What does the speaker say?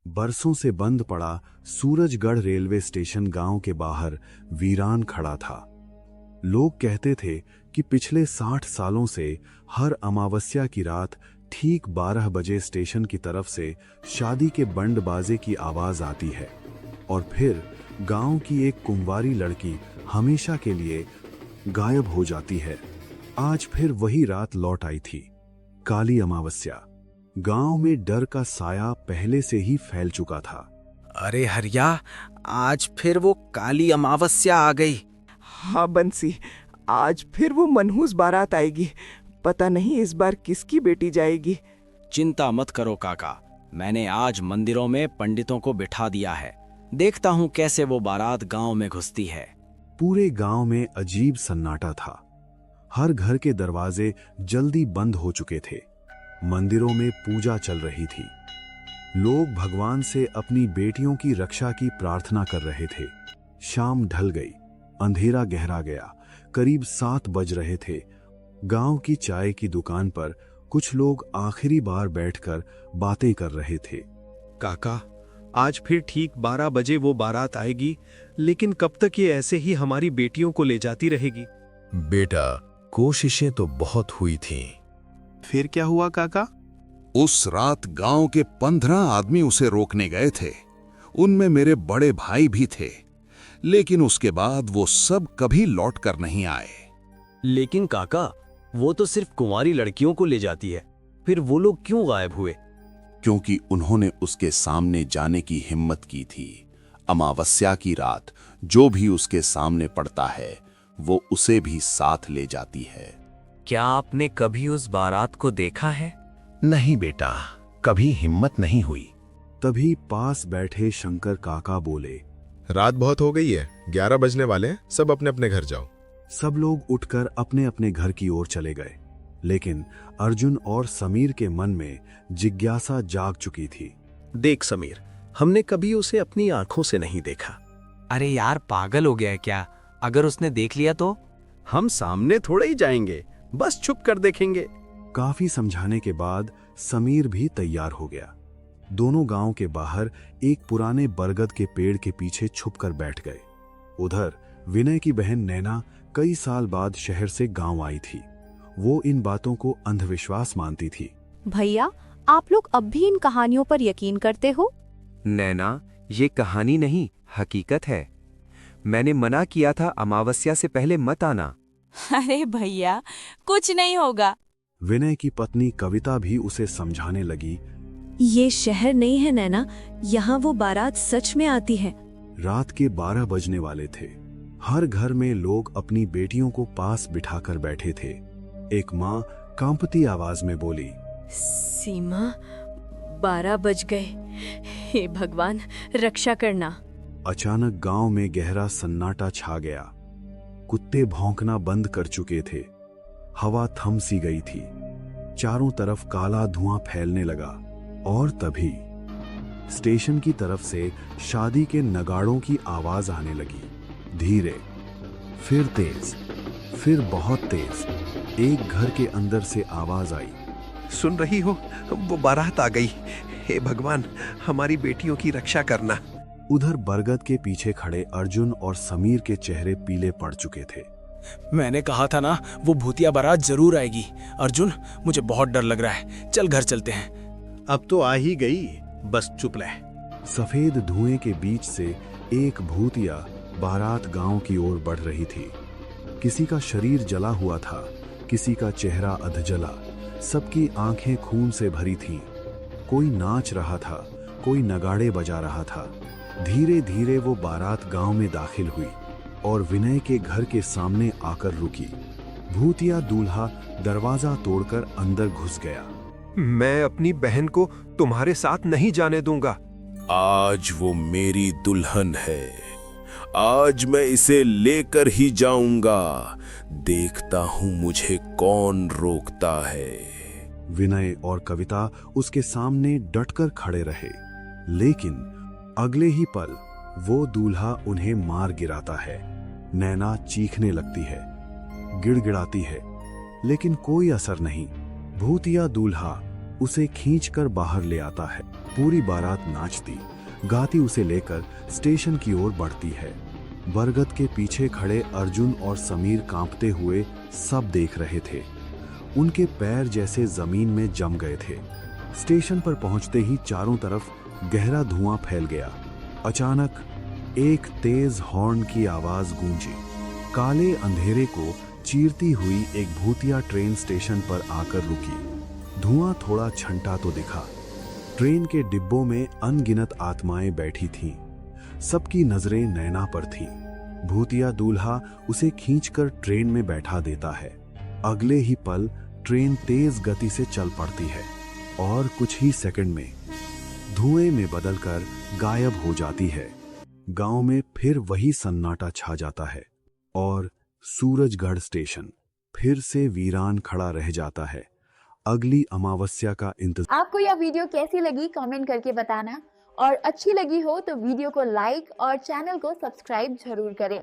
बरसों से बंद पड़ा सूरजगढ़ रेलवे स्टेशन गांव के बाहर वीरान खड़ा था। लोग कहते थे कि पिछले 60 सालों से हर अमावस्या की रात ठीक 12 बजे स्टेशन की तरफ से शादी के बंड बाजे की आवाज आती है और फिर गांव की एक कुंवारी लड़की हमेशा के लिए गायब हो जाती है। आज फिर वही रात लौट आई थी, काली अमावस्या। गांव में डर का साया पहले से ही फैल चुका था। अरे हरिया, आज फिर वो काली अमावस्या आ गई। हाँ बंसी, आज फिर वो मनहूस बारात आएगी। पता नहीं इस बार किसकी बेटी जाएगी। चिंता मत करो काका, मैंने आज मंदिरों में पंडितों को बिठा दिया है। देखता हूँ कैसे वो बारात गांव में घुसती है। पूरे गांव में अजीब सन्नाटा था। हर घर के दरवाजे जल्दी बंद हो चुके थे। मंदिरों में पूजा चल रही थी। लोग भगवान से अपनी बेटियों की रक्षा की प्रार्थना कर रहे थे। शाम ढल गई, अंधेरा गहरा गया। करीब 7 बज रहे थे। गांव की चाय की दुकान पर कुछ लोग आखिरी बार बैठकर बातें कर रहे थे। काका, आज फिर ठीक 12 बजे वो बारात आएगी, लेकिन कब तक ये ऐसे ही हमारी बेटियों को ले जाती रहेगी? बेटा, कोशिशें तो बहुत हुई थीं। फिर क्या हुआ काका? उस रात गांव के 15 आदमी उसे रोकने गए थे। उनमें मेरे बड़े भाई भी थे, लेकिन उसके बाद वो सब कभी लौट कर नहीं आए। लेकिन काका, वो तो सिर्फ कुंवारी लड़कियों को ले जाती है, फिर वो लोग क्यों गायब हुए? क्योंकि उन्होंने उसके सामने जाने की हिम्मत की थी। अमावस्या की रात जो भी उसके सामने पड़ता है, वो उसे भी साथ ले जाती है। क्या आपने कभी उस बारात को देखा है? नहीं बेटा, कभी हिम्मत नहीं हुई। तभी पास बैठे शंकर काका बोले, रात बहुत हो गई है, 11 बजने वाले हैं, सब अपने अपने घर जाओ। सब लोग उठकर अपने अपने घर की ओर चले गए। लेकिन अर्जुन और समीर के मन में जिज्ञासा जाग चुकी थी। देख समीर, हमने कभी उसे अपनी आंखों से नहीं देखा। अरे यार, पागल हो गया है क्या? अगर उसने देख लिया तो? हम सामने थोड़े ही जाएंगे, बस छुप कर देखेंगे। काफी समझाने के बाद समीर भी तैयार हो गया। दोनों गांव के बाहर एक पुराने बरगद के पेड़ के पीछे छुपकर बैठ गए। उधर विनय की बहन नैना कई साल बाद शहर से गांव आई थी। वो इन बातों को अंधविश्वास मानती थी। भैया, आप लोग अब भी इन कहानियों पर यकीन करते हो? नैना, ये कहानी नहीं, हकीकत है। मैंने मना किया था अमावस्या से पहले मत आना। अरे भैया, कुछ नहीं होगा। विनय की पत्नी कविता भी उसे समझाने लगी। ये शहर नहीं है नैना, यहाँ वो बारात सच में आती है। रात के 12 बजने वाले थे। हर घर में लोग अपनी बेटियों को पास बिठाकर बैठे थे। एक माँ कांपती आवाज में बोली, सीमा, 12 बज गए। हे भगवान, रक्षा करना। अचानक गांव में गहरा सन्नाटा छा गया। कुत्ते भौंकना बंद कर चुके थे। हवा थम सी गई थी। चारों तरफ काला धुआं फैलने लगा और तभी स्टेशन की तरफ से शादी के नगाड़ों की आवाज आने लगी। धीरे, फिर तेज, फिर बहुत तेज। एक घर के अंदर से आवाज आई, सुन रही हो? वो बारात आ गई। हे भगवान, हमारी बेटियों की रक्षा करना। उधर बरगद के पीछे खड़े अर्जुन और समीर के चेहरे पीले पड़ चुके थे। मैंने कहा था ना, वो भूतिया बारात जरूर आएगी। अर्जुन, मुझे बहुत डर लग रहा है, चल घर चलते हैं। अब तो आ ही गई, बस चुप रह। सफेद धुएं के बीच से एक भूतिया बारात गांव की ओर बढ़ रही थी। किसी का शरीर जला हुआ था, किसी का चेहरा अधजला। सबकी आंखें खून से भरी थीं। कोई नाच रहा था, कोई नगाड़े बजा रहा था। धीरे धीरे वो बारात गांव में दाखिल हुई और विनय के घर के सामने आकर रुकी। भूतिया दूल्हा दरवाजा तोड़कर अंदर घुस गया। मैं अपनी बहन को तुम्हारे साथ नहीं जाने दूंगा। आज वो मेरी दुल्हन है। आज मैं इसे लेकर ही जाऊंगा। देखता हूं मुझे कौन रोकता है। विनय और कविता उसके सामने डटकर खड़े रहे। लेकिन अगले ही पल वो दूल्हा उन्हें मार गिराता है। नैना चीखने लगती है, गिड़गिड़ाती है, लेकिन कोई असर नहीं। भूतिया दूल्हा उसे खींचकर बाहर ले आता है। पूरी बारात नाचती गाती उसे लेकर स्टेशन की ओर बढ़ती है। बरगद के पीछे खड़े अर्जुन और समीर कांपते हुए सब देख रहे थे। उनके पैर जैसे जमीन में जम गए थे। स्टेशन पर पहुंचते ही चारों तरफ गहरा धुआं फैल गया। अचानक एक तेज हॉर्न की आवाज गूंजी। काले अंधेरे को चीरती हुई एक भूतिया ट्रेन स्टेशन पर आकर रुकी। धुआं थोड़ा छंटा तो दिखा। ट्रेन के डिब्बों में अनगिनत आत्माएं बैठी थीं। सबकी नजरें नैना पर थीं। भूतिया दूल्हा उसे खींचकर ट्रेन में बैठा देता है। अगले ही पल ट्रेन तेज गति से चल पड़ती है और कुछ ही सेकंड में धुएं में बदलकर गायब हो जाती है। गांव में फिर वही सन्नाटा छा जाता है और सूरजगढ़ स्टेशन फिर से वीरान खड़ा रह जाता है। अगली अमावस्या का इंतजार। आपको यह वीडियो कैसी लगी कमेंट करके बताना, और अच्छी लगी हो तो वीडियो को लाइक और चैनल को सब्सक्राइब जरूर करें।